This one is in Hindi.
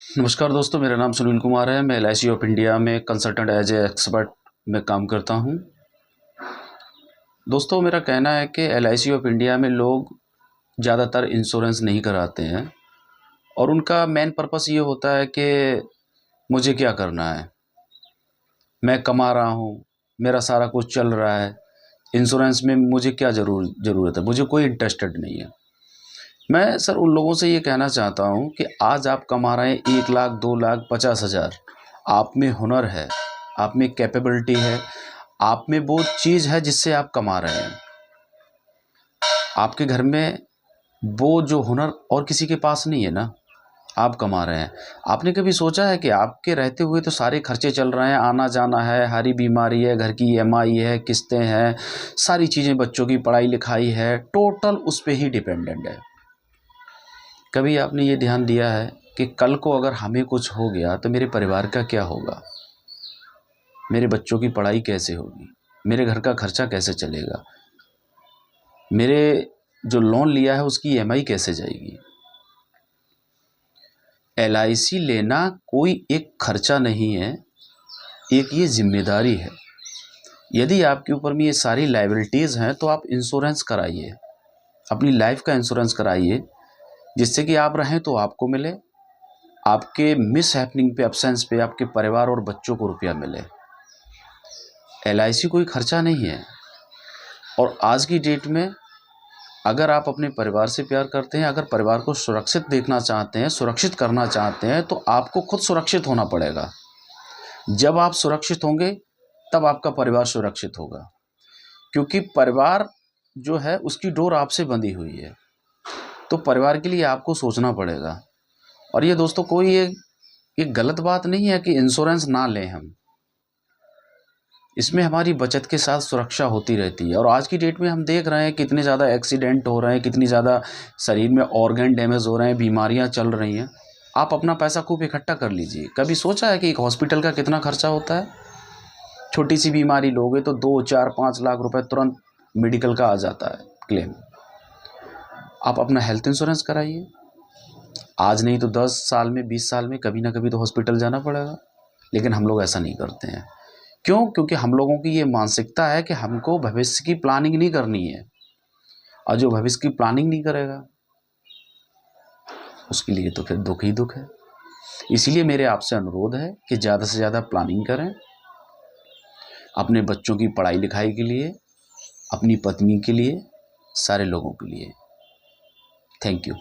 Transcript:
नमस्कार दोस्तों, मेरा नाम सुनील कुमार है। मैं एलआईसी ऑफ इंडिया में कंसल्टेंट एज ए एक्सपर्ट में काम करता हूं। दोस्तों, मेरा कहना है कि एलआईसी ऑफ इंडिया में लोग ज़्यादातर इंश्योरेंस नहीं कराते हैं और उनका मेन पर्पस ये होता है कि मुझे क्या करना है, मैं कमा रहा हूं, मेरा सारा कुछ चल रहा है, इंश्योरेंस में मुझे क्या ज़रूरत है, मुझे कोई इंटरेस्टेड नहीं है। मैं सर उन लोगों से ये कहना चाहता हूँ कि आज आप कमा रहे हैं 1 लाख, 2 लाख, 50,000। आप में हुनर है, आप में कैपेबिलिटी है, आप में वो चीज़ है जिससे आप कमा रहे हैं। आपके घर में वो जो हुनर और किसी के पास नहीं है ना, आप कमा रहे हैं। आपने कभी सोचा है कि आपके रहते हुए तो सारे खर्चे चल रहे हैं, आना जाना है, हरी बीमारी है, घर की ईएमआई है, किस्तें हैं, सारी चीज़ें, बच्चों की पढ़ाई लिखाई है, टोटल उस पे ही डिपेंडेंट है। कभी आपने ये ध्यान दिया है कि कल को अगर हमें कुछ हो गया तो मेरे परिवार का क्या होगा, मेरे बच्चों की पढ़ाई कैसे होगी, मेरे घर का खर्चा कैसे चलेगा, मेरे जो लोन लिया है उसकी ईएमआई कैसे जाएगी। एलआईसी लेना कोई एक खर्चा नहीं है, एक ये जिम्मेदारी है। यदि आपके ऊपर में ये सारी लायबिलिटीज़ हैं तो आप इंश्योरेंस कराइए, अपनी लाइफ का इंश्योरेंस कराइए, जिससे कि आप रहें तो आपको मिले, आपके मिस हैपनिंग पे, एब्सेंस पे आपके परिवार और बच्चों को रुपया मिले। एलआईसी कोई खर्चा नहीं है। और आज की डेट में अगर आप अपने परिवार से प्यार करते हैं, अगर परिवार को सुरक्षित देखना चाहते हैं, सुरक्षित करना चाहते हैं, तो आपको खुद सुरक्षित होना पड़ेगा। जब आप सुरक्षित होंगे तब आपका परिवार सुरक्षित होगा, क्योंकि परिवार जो है उसकी डोर आपसे बंधी हुई है। तो परिवार के लिए आपको सोचना पड़ेगा। और ये दोस्तों कोई ये गलत बात नहीं है कि इंश्योरेंस ना लें हम, इसमें हमारी बचत के साथ सुरक्षा होती रहती है। और आज की डेट में हम देख रहे हैं कितने ज़्यादा एक्सीडेंट हो रहे हैं, कितनी ज़्यादा शरीर में ऑर्गन डैमेज हो रहे हैं, बीमारियां चल रही हैं। आप अपना पैसा खूब इकट्ठा कर लीजिए। कभी सोचा है कि एक हॉस्पिटल का कितना खर्चा होता है? छोटी सी बीमारी लोगे तो 2, 4, 5 लाख रुपए तुरंत मेडिकल का आ जाता है क्लेम। आप अपना हेल्थ इंश्योरेंस कराइए। आज नहीं तो 10 साल में, 20 साल में कभी ना कभी तो हॉस्पिटल जाना पड़ेगा। लेकिन हम लोग ऐसा नहीं करते हैं। क्यों? क्योंकि हम लोगों की ये मानसिकता है कि हमको भविष्य की प्लानिंग नहीं करनी है, और जो भविष्य की प्लानिंग नहीं करेगा उसके लिए तो फिर दुख ही दुख है। इसीलिए मेरे आपसे अनुरोध है कि ज़्यादा से ज़्यादा प्लानिंग करें, अपने बच्चों की पढ़ाई लिखाई के लिए, अपनी पत्नी के लिए, सारे लोगों के लिए। Thank you.